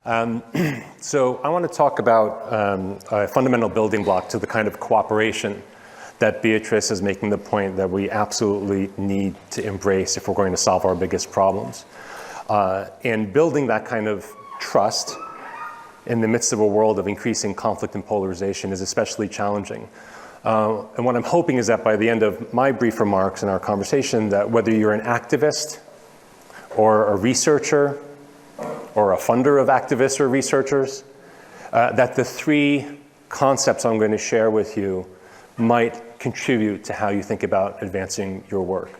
So I want to talk about a fundamental building block to the kind of cooperation that Beatrice is making the point that we absolutely need to embrace if we're going to solve our biggest problems. And building that kind of trust in the midst of a world of increasing conflict and polarization is especially challenging. And what I'm hoping is that by the end of my brief remarks in our conversation, that whether you're an activist or a researcher or a funder of activists or researchers, that the three concepts I'm going to share with you might contribute to how you think about advancing your work.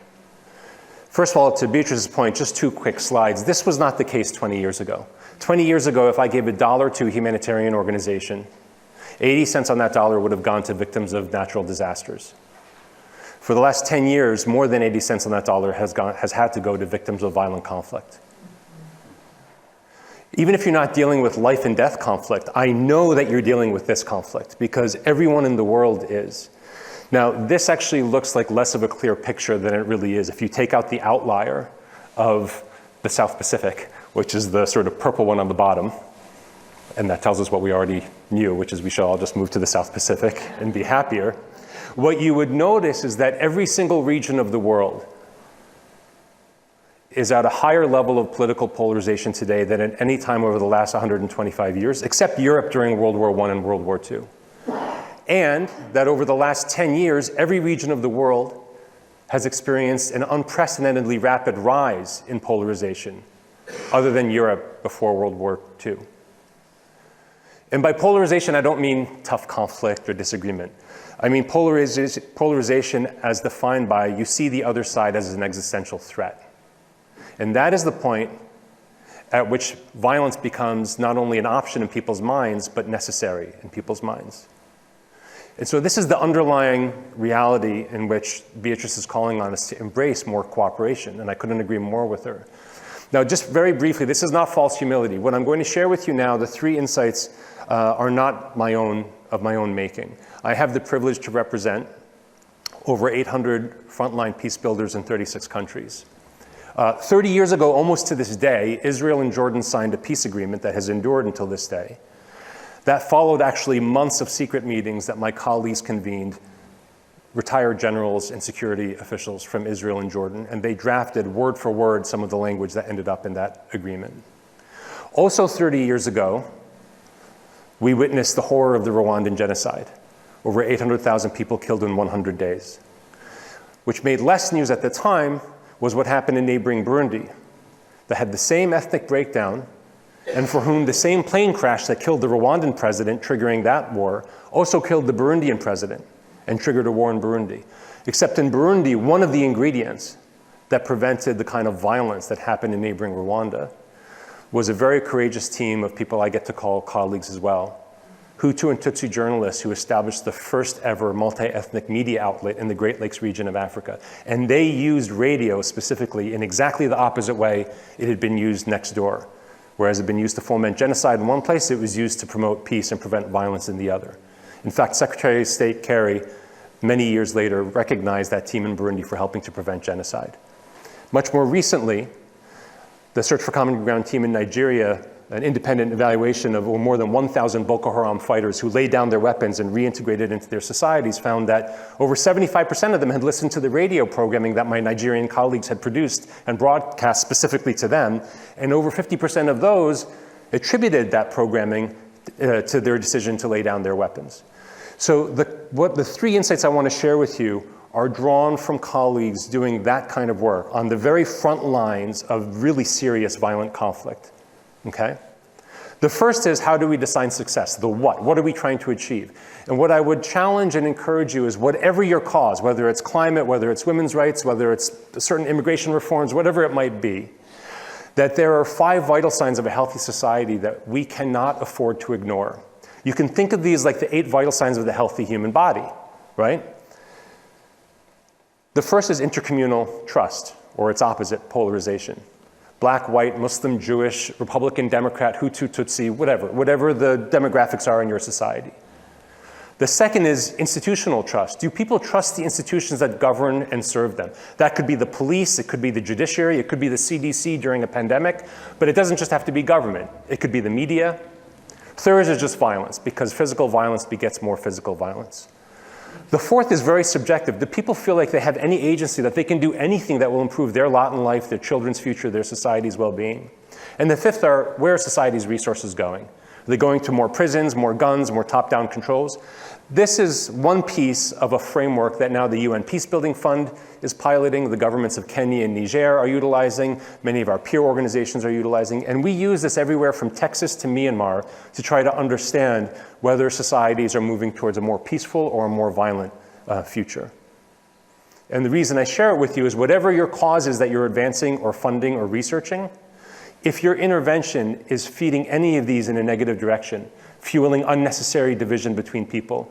First of all, to Beatrice's point, just two quick slides. This was not the case 20 years ago. 20 years ago, if I gave $1 to a humanitarian organization, 80 cents on that dollar would have gone to victims of natural disasters. For the last 10 years, more than 80 cents on that dollar has had to go to victims of violent conflict. Even if you're not dealing with life and death conflict, I know that you're dealing with this conflict because everyone in the world is. Now, this actually looks like less of a clear picture than it really is. If you take out the outlier of the South Pacific, which is the sort of purple one on the bottom, and that tells us what we already knew, which is we should all just move to the South Pacific and be happier. What you would notice is that every single region of the world is at a higher level of political polarization today than at any time over the last 125 years, except Europe during World War I and World War II. And that over the last 10 years, every region of the world has experienced an unprecedentedly rapid rise in polarization, other than Europe before World War II. And by polarization, I don't mean tough conflict or disagreement. I mean polarization as defined by you see the other side as an existential threat. And that is the point at which violence becomes not only an option in people's minds, but necessary in people's minds. And so this is the underlying reality in which Beatrice is calling on us to embrace more cooperation, and I couldn't agree more with her. Now, just very briefly, this is not false humility. What I'm going to share with you now, the three insights are not of my own making. I have the privilege to represent over 800 frontline peace builders in 36 countries. 30 years ago, almost to this day, Israel and Jordan signed a peace agreement that has endured until this day. That followed actually months of secret meetings that my colleagues convened, retired generals and security officials from Israel and Jordan, and they drafted word for word some of the language that ended up in that agreement. Also 30 years ago, we witnessed the horror of the Rwandan genocide. Over 800,000 people killed in 100 days. Which made less news at the time was what happened in neighboring Burundi, that had the same ethnic breakdown, and for whom the same plane crash that killed the Rwandan president, triggering that war, also killed the Burundian president and triggered a war in Burundi. Except in Burundi, one of the ingredients that prevented the kind of violence that happened in neighboring Rwanda was a very courageous team of people I get to call colleagues as well, Hutu and Tutsi journalists who established the first ever multi-ethnic media outlet in the Great Lakes region of Africa. And they used radio specifically in exactly the opposite way it had been used next door. Whereas it had been used to foment genocide in one place, it was used to promote peace and prevent violence in the other. In fact, Secretary of State Kerry, many years later, recognized that team in Burundi for helping to prevent genocide. Much more recently, the Search for Common Ground team in Nigeria, an independent evaluation of more than 1,000 Boko Haram fighters who laid down their weapons and reintegrated into their societies, found that over 75% of them had listened to the radio programming that my Nigerian colleagues had produced and broadcast specifically to them, and over 50% of those attributed that programming to their decision to lay down their weapons. So the three insights I want to share with you are drawn from colleagues doing that kind of work on the very front lines of really serious violent conflict. Okay? The first is, how do we define success? The what? What are we trying to achieve? And what I would challenge and encourage you is, whatever your cause, whether it's climate, whether it's women's rights, whether it's certain immigration reforms, whatever it might be, that there are 5 vital signs of a healthy society that we cannot afford to ignore. You can think of these like the 8 vital signs of the healthy human body, right? The first is intercommunal trust, or its opposite, polarization. Black, white, Muslim, Jewish, Republican, Democrat, Hutu, Tutsi, whatever the demographics are in your society. The second is institutional trust. Do people trust the institutions that govern and serve them? That could be the police, it could be the judiciary, it could be the CDC during a pandemic, but it doesn't just have to be government. It could be the media. Third is just violence, because physical violence begets more physical violence. The fourth is very subjective. Do people feel like they have any agency, that they can do anything that will improve their lot in life, their children's future, their society's well-being? And the fifth are, where are society's resources going? Are they going to more prisons, more guns, more top-down controls? This is one piece of a framework that now the UN Peacebuilding Fund is piloting, the governments of Kenya and Niger are utilizing, many of our peer organizations are utilizing, and we use this everywhere from Texas to Myanmar to try to understand whether societies are moving towards a more peaceful or a more violent future. And the reason I share it with you is whatever your cause is that you're advancing or funding or researching, if your intervention is feeding any of these in a negative direction, fueling unnecessary division between people,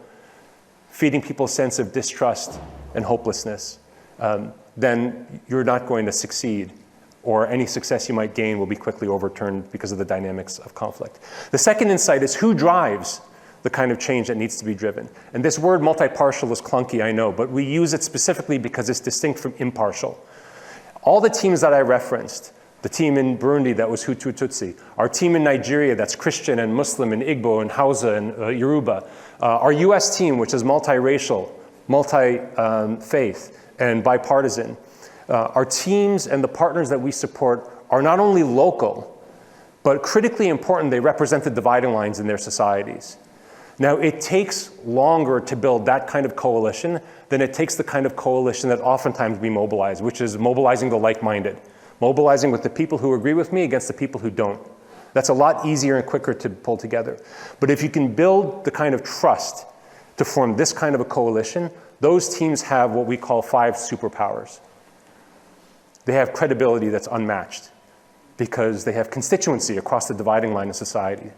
feeding people a sense of distrust and hopelessness, then you're not going to succeed, or any success you might gain will be quickly overturned because of the dynamics of conflict. The second insight is who drives the kind of change that needs to be driven. And this word multi-partial is clunky, I know, but we use it specifically because it's distinct from impartial. All the teams that I referenced, the team in Burundi that was Hutu Tutsi, our team in Nigeria that's Christian and Muslim and Igbo and Hausa and Yoruba, our US team which is multiracial, multi-faith and bipartisan, our teams and the partners that we support are not only local, but critically important, they represent the dividing lines in their societies. Now, it takes longer to build that kind of coalition than it takes the kind of coalition that oftentimes we mobilize, which is mobilizing the like-minded. Mobilizing with the people who agree with me against the people who don't. That's a lot easier and quicker to pull together. But if you can build the kind of trust to form this kind of a coalition, those teams have what we call 5 superpowers. They have credibility that's unmatched because they have constituency across the dividing line of society.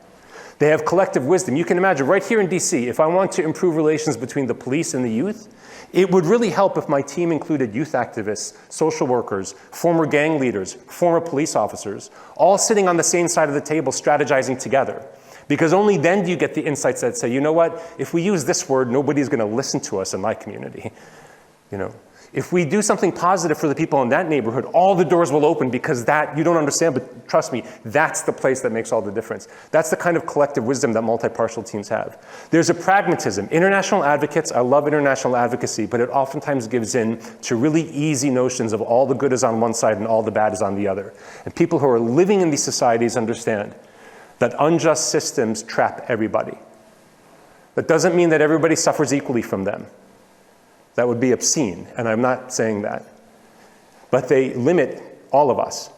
They have collective wisdom. You can imagine right here in DC, if I want to improve relations between the police and the youth, it would really help if my team included youth activists, social workers, former gang leaders, former police officers, all sitting on the same side of the table strategizing together. Because only then do you get the insights that say, you know what, if we use this word, nobody's going to listen to us in my community. You know, if we do something positive for the people in that neighborhood, all the doors will open because that, you don't understand, but trust me, that's the place that makes all the difference. That's the kind of collective wisdom that multi-partial teams have. There's a pragmatism. International advocates, I love international advocacy, but it oftentimes gives in to really easy notions of all the good is on one side and all the bad is on the other. And people who are living in these societies understand that unjust systems trap everybody. That doesn't mean that everybody suffers equally from them. That would be obscene, and I'm not saying that. But they limit all of us.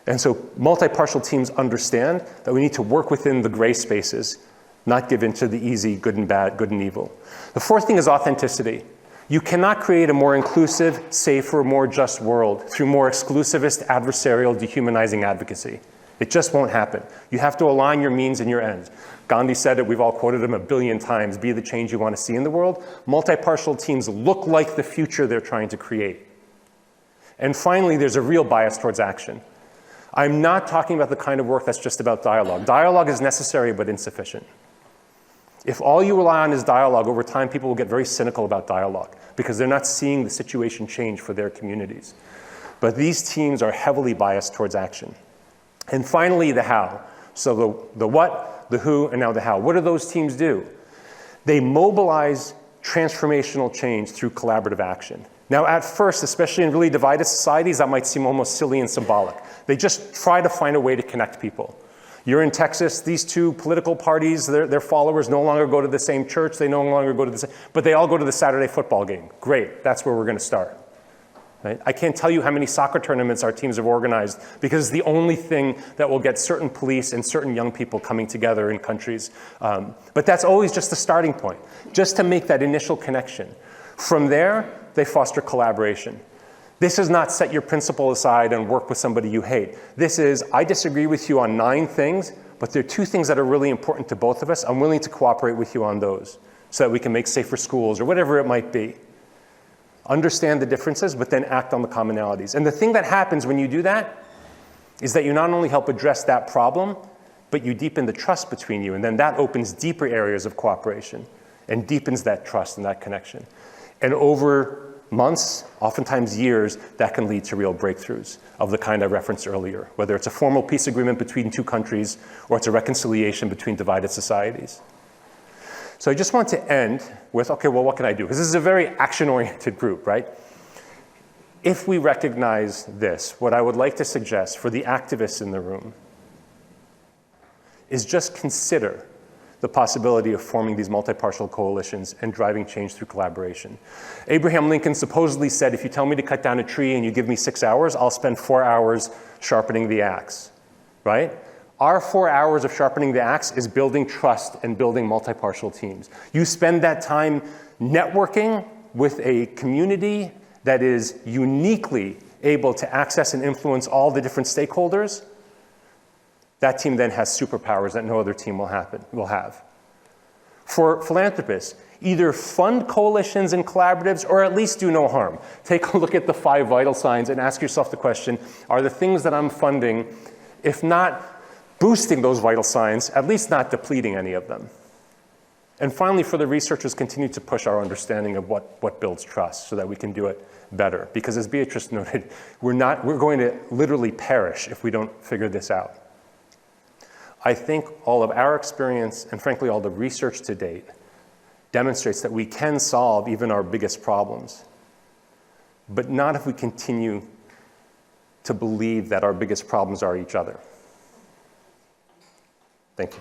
And so multi-partial teams understand that we need to work within the gray spaces, not give in to the easy good and bad, good and evil. The fourth thing is authenticity. You cannot create a more inclusive, safer, more just world through more exclusivist, adversarial, dehumanizing advocacy. It just won't happen. You have to align your means and your ends. Gandhi said it, we've all quoted him a billion times, be the change you want to see in the world. Multi-partial teams look like the future they're trying to create. And finally, there's a real bias towards action. I'm not talking about the kind of work that's just about dialogue. Dialogue is necessary but insufficient. If all you rely on is dialogue, over time people will get very cynical about dialogue because they're not seeing the situation change for their communities. But these teams are heavily biased towards action. And finally, the how. So the what, the who, and now the how. What do those teams do? They mobilize transformational change through collaborative action. Now, at first, especially in really divided societies, that might seem almost silly and symbolic. They just try to find a way to connect people. You're in Texas, these two political parties, their followers no longer go to the same church, they no longer go to the same, but they all go to the Saturday football game. Great, that's where we're going to start. Right? I can't tell you how many soccer tournaments our teams have organized because it's the only thing that will get certain police and certain young people coming together in countries. But that's always just the starting point, just to make that initial connection. From there, they foster collaboration. This is not set your principle aside and work with somebody you hate. This is, I disagree with you on 9 things, but there are 2 things that are really important to both of us. I'm willing to cooperate with you on those so that we can make safer schools or whatever it might be. Understand the differences, but then act on the commonalities. And the thing that happens when you do that is that you not only help address that problem, but you deepen the trust between you, and then that opens deeper areas of cooperation. and deepens that trust and that connection. And over months, oftentimes years, that can lead to real breakthroughs of the kind I referenced earlier, whether it's a formal peace agreement between two countries or it's a reconciliation between divided societies. So I just want to end with, okay, well, what can I do? Because this is a very action-oriented group, right? If we recognize this, what I would like to suggest for the activists in the room is just consider the possibility of forming these multi-partial coalitions and driving change through collaboration. Abraham Lincoln supposedly said, if you tell me to cut down a tree and you give me 6 hours, I'll spend 4 hours sharpening the axe, right? Our 4 hours of sharpening the axe is building trust and building multi-partial teams. You spend that time networking with a community that is uniquely able to access and influence all the different stakeholders. That team then has superpowers that no other team will have. For philanthropists, either fund coalitions and collaboratives or at least do no harm. Take a look at the 5 vital signs and ask yourself the question, are the things that I'm funding, if not boosting those vital signs, at least not depleting any of them? And finally, for the researchers, continue to push our understanding of what builds trust so that we can do it better. Because as Beatrice noted, we're going to literally perish if we don't figure this out. I think all of our experience, and frankly all the research to date, demonstrates that we can solve even our biggest problems, but not if we continue to believe that our biggest problems are each other. Thank you.